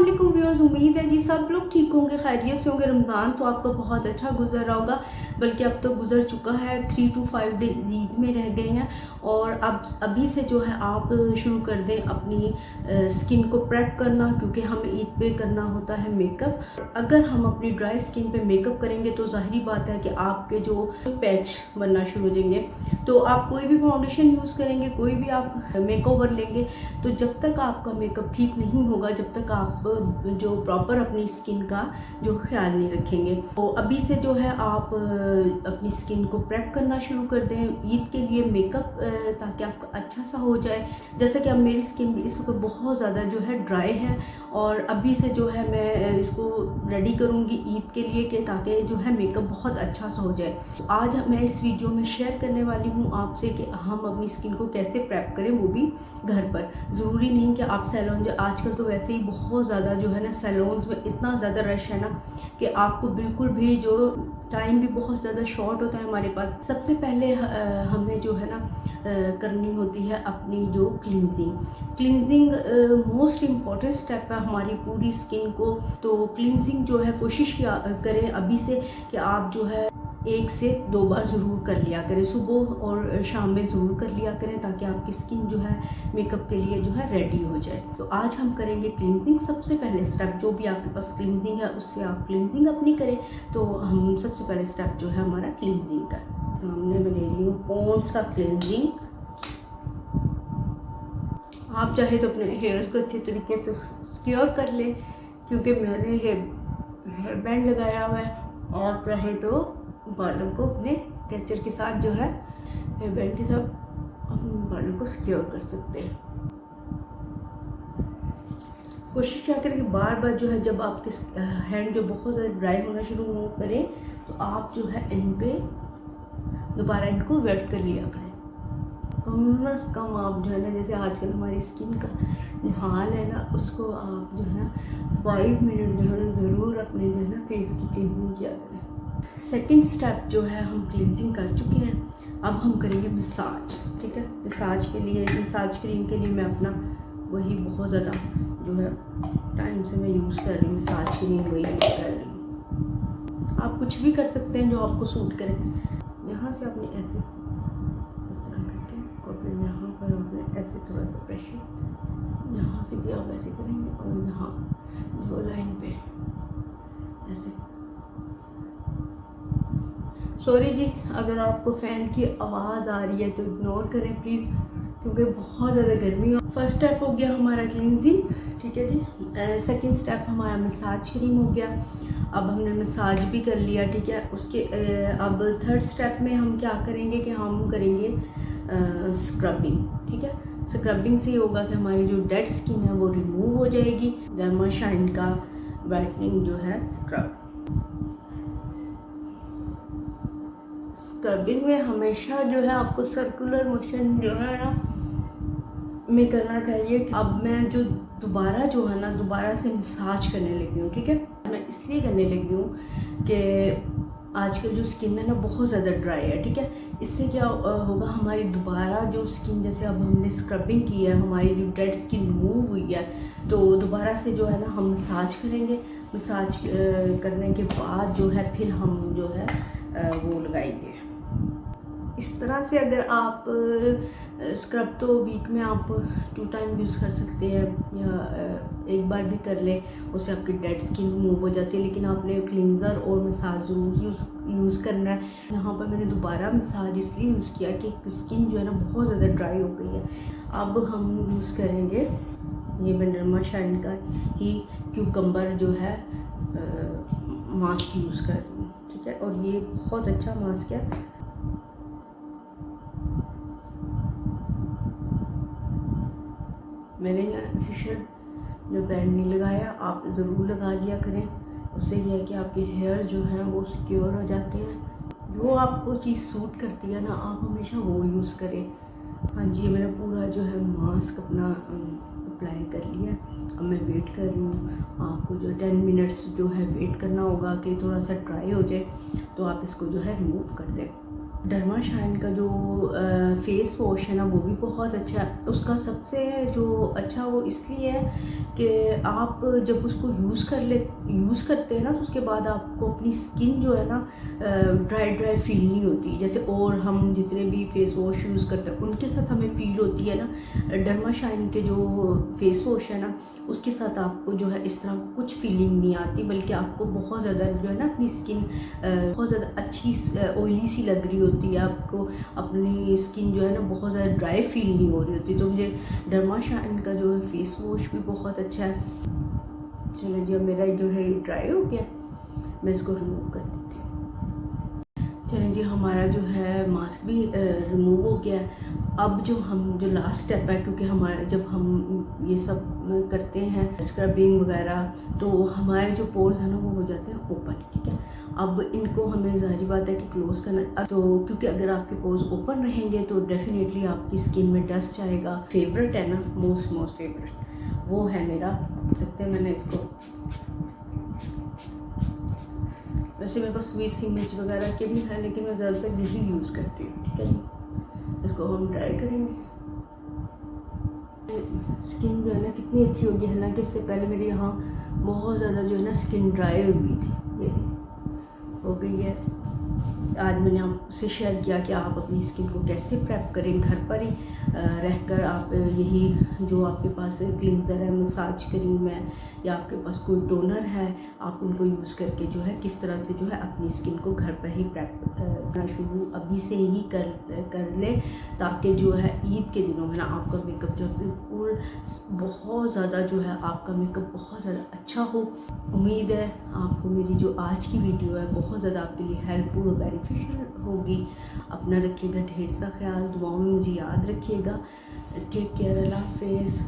वालेकुम व्यूअर्स, उम्मीद है जी सब लोग ठीक होंगे, खैरियत से होंगे। रमज़ान तो आपका बहुत अच्छा गुजर रहा होगा, बल्कि अब तो गुजर चुका है। 3 to 5 डेज ईद में रह गए हैं और अब अभी से जो है आप शुरू कर दें अपनी स्किन को प्रेप करना, क्योंकि हमें ईद पे करना होता है मेकअप। अगर हम अपनी ड्राई स्किन पे मेकअप करेंगे तो ज़ाहिरी बात है कि आपके जो पैच बनना शुरू हो जाएंगे। तो आप कोई भी फाउंडेशन यूज़ करेंगे, कोई भी आप मेकओवर लेंगे, तो जब तक आपका मेकअप ठीक नहीं होगा, जब तक आप जो प्रॉपर अपनी स्किन का जो ख्याल नहीं रखेंगे। तो अभी से जो है आप अपनी स्किन को प्रेप करना शुरू कर दें ईद के लिए मेकअप, ताकि आपका अच्छा सा हो जाए। जैसे कि अब मेरी स्किन भी इस वक्त बहुत ज़्यादा जो है ड्राई है और अभी से जो है मैं इसको रेडी करूँगी ईद के लिए, कि ताकि जो है मेकअप बहुत अच्छा सा हो जाए। आज मैं इस वीडियो में शेयर करने वाली हूँ आपसे कि हम अपनी स्किन को कैसे प्रेप करें, वो भी घर पर। ज़रूरी नहीं कि आप सैलून, जो आजकल तो वैसे ही बहुत ज़्यादा जो है ना सैलून्स में इतना ज़्यादा रश है ना कि आपको बिल्कुल भी जो टाइम भी बहुत ज़्यादा शॉर्ट होता है हमारे पास। सबसे पहले हमें जो है ना करनी होती है अपनी जो क्लींजिंग मोस्ट इम्पॉर्टेंट स्टेप है हमारी पूरी स्किन को। तो क्लींजिंग जो है कोशिश करें अभी से कि आप जो है 1 से 2 बार ज़रूर कर लिया करें, सुबह और शाम में ज़रूर कर लिया करें, ताकि आपकी स्किन जो है मेकअप के लिए जो है रेडी हो जाए। तो आज हम करेंगे क्लींजिंग। सबसे पहले स्टेप, जो भी आपके पास क्लींजिंग है उससे आप क्लींजिंग अपनी करें। तो हम सबसे पहले स्टेप जो है हमारा क्लींजिंग का। सामने मैं ले रही हूँ पॉन्ड्स का क्लींजिंग। आप चाहे तो अपने हेयर्स को अच्छे तरीके से सिक्योर कर लें, क्योंकि मैंने हेयर बैंड लगाया हुआ है, और चाहे तो बालों को अपने कैचर के साथ जो है हेयर बैंड के साथ अपने बालों को सिक्योर कर सकते हैं। कोशिश क्या करें कि बार बार जो है जब आपके हैंड जो बहुत ज़्यादा ड्राई होना शुरू करें, तो आप जो है इन पे दोबारा इनको वेट कर लिया करें। कम से कम आप जो है ना, जैसे आजकल हमारी स्किन का जो हाल है ना, उसको आप जो है ना 5 मिनट जो है ना ज़रूर अपने जो है ना फेस की क्लीनिंग किया करें। सेकंड स्टेप जो है हम क्लींजिंग कर चुके हैं, अब हम करेंगे मसाज। ठीक है, मसाज के लिए, मसाज क्रीम के लिए मैं अपना वही बहुत ज़्यादा जो है टाइम से मैं यूज़ कर रही हूँ, मसाज क्रीम वही यूज़ कर रही हूँ। आप कुछ भी कर सकते हैं जो आपको सूट करे। यहाँ से आपने ऐसे इस तरह करके, और फिर यहाँ पर आपने ऐसे थोड़ा सा प्रेशर, यहाँ से भी आप ऐसे करेंगे, और यहाँ जो लाइन पे ऐसे। सॉरी जी अगर आपको फ़ैन की आवाज़ आ रही है तो इग्नोर करें प्लीज़, क्योंकि बहुत ज़्यादा गर्मी है। फर्स्ट स्टेप हो गया हमारा क्लींजिंग, ठीक है जी। सेकंड स्टेप हमारा मसाज क्रीम हो गया, अब हमने मसाज भी कर लिया, ठीक है। उसके अब थर्ड स्टेप में हम क्या करेंगे कि हम करेंगे स्क्रबिंग, ठीक है। स्क्रबिंग से होगा कि हमारी जो डेड स्किन है वो रिमूव हो जाएगी। डर्माशाइन का वाइटनिंग जो है स्क्रब। स्क्रबिंग में हमेशा जो है आपको सर्कुलर मोशन जो है ना में करना चाहिए। अब मैं जो दोबारा जो है ना दोबारा से मसाज करने लगी हूँ, ठीक है। मैं इसलिए करने लगी हूँ कि आजकल जो स्किन है ना बहुत ज़्यादा ड्राई है, ठीक है। इससे क्या होगा, हमारी दोबारा जो स्किन, जैसे अब हमने स्क्रबिंग की है, हमारी जो डेड स्किन रिमूव हुई है, तो दोबारा से जो है ना हम मसाज करेंगे। मसाज करने के बाद जो है फिर हम जो है वो लगाएंगे। इस तरह से अगर आप स्क्रब तो वीक में आप 2 टाइम यूज़ कर सकते हैं, या एक बार भी कर लें, उससे आपकी डेड स्किन रिमूव हो जाती है। लेकिन आपने क्लींजर और मसाज ज़रूर यूज़ करना है। यहाँ पर मैंने दोबारा मसाज इसलिए यूज़ किया कि स्किन जो है ना बहुत ज़्यादा ड्राई हो गई है। अब हम यूज़ करेंगे, ये मैं डर्माशाइन का ही क्यूकम्बर जो है मास्क यूज़ कर रही हूँ, ठीक है। और ये बहुत अच्छा मास्क है। मैंने ऑफिशियल जो बैंड नहीं लगाया, आप ज़रूर लगा लिया करें। उससे यह है कि आपके हेयर जो हैं वो सिक्योर हो जाते हैं। जो आपको चीज़ सूट करती है ना, आप हमेशा वो यूज़ करें। हाँ जी, मैंने पूरा जो है मास्क अपना अप्लाई कर लिया। अब मैं वेट कर रही हूँ। आपको जो 10 मिनट्स जो है वेट करना होगा कि थोड़ा सा ड्राई हो जाए, तो आप इसको जो है रिमूव कर दें। डर्मा शाइन का जो फेस वॉश है ना वो भी बहुत अच्छा है। उसका सबसे जो अच्छा वो इसलिए है कि आप जब उसको यूज़ करते हैं ना तो उसके बाद आपको अपनी स्किन जो है ना ड्राई फील नहीं होती। जैसे और हम जितने भी फेस वॉश यूज़ करते हैं उनके साथ हमें फील होती है ना, डर्मा शाइन के जो फेस वॉश है ना उसके साथ आपको जो है इस तरह कुछ फीलिंग नहीं आती, बल्कि आपको बहुत ज़्यादा जो है ना अपनी स्किन बहुत ज़्यादा अच्छी ऑयली सी लग रही होती है। आपको अपनी स्किन जो है ना बहुत ज़्यादा ड्राई फील नहीं हो रही होती। तो मुझे डर्मा शाइन का जो है फेस वॉश भी बहुत अच्छा है। चलो जी, अब मेरा जो है ड्राई हो गया, मैं इसको रिमूव कर देती हूँ। चलें जी, हमारा जो है मास्क भी रिमूव हो गया है। अब जो लास्ट स्टेप है, क्योंकि हमारे जब हम ये सब करते हैं स्क्रबिंग वगैरह तो हमारे जो पोर्स हैं ना वो हो जाते हैं ओपन, ठीक है। अब इनको हमें ज़ाहिर बात है कि क्लोज़ करना, तो क्योंकि अगर आपके पोर्स ओपन रहेंगे तो डेफिनेटली आपकी स्किन में डस्ट आएगा। फेवरेट है ना, मोस्ट फेवरेट वो है मेरा, सकते हैं मैंने इसको, वैसे मेरे पास स्विस इमेज वगैरह के भी हैं लेकिन मैं ज़्यादातर यही यूज़ करती हूँ, ठीक है। इसको हम ड्राई करेंगे। स्किन जो है ना कितनी अच्छी होगी, हालांकि इससे पहले मेरे यहाँ बहुत ज़्यादा जो है ना स्किन ड्राई हुई थी, मेरी हो गई है। आज मैंने आपसे शेयर किया कि आप अपनी स्किन को कैसे प्रेप करें घर पर ही रहकर। आप यही जो आपके पास क्लिनज़र है, मसाज क्रीम है या आपके पास कोई टोनर है, आप उनको यूज़ करके जो है किस तरह से जो है अपनी स्किन को घर पर ही प्रेप करना शुरू अभी से ही कर ले, ताकि जो है ईद के दिनों में ना आपका मेकअप जो है बिल्कुल बहुत ज़्यादा जो है आपका मेकअप बहुत ज़्यादा अच्छा हो। उम्मीद है आपको मेरी जो आज की वीडियो है बहुत ज़्यादा आपके लिए हेल्पफुल और बेनिफिशियल होगी। अपना रखिएगा ढेर सा ख्याल, दुआओं में मुझे याद रखिएगा। टेक केयर, अल्लाह हाफिज़।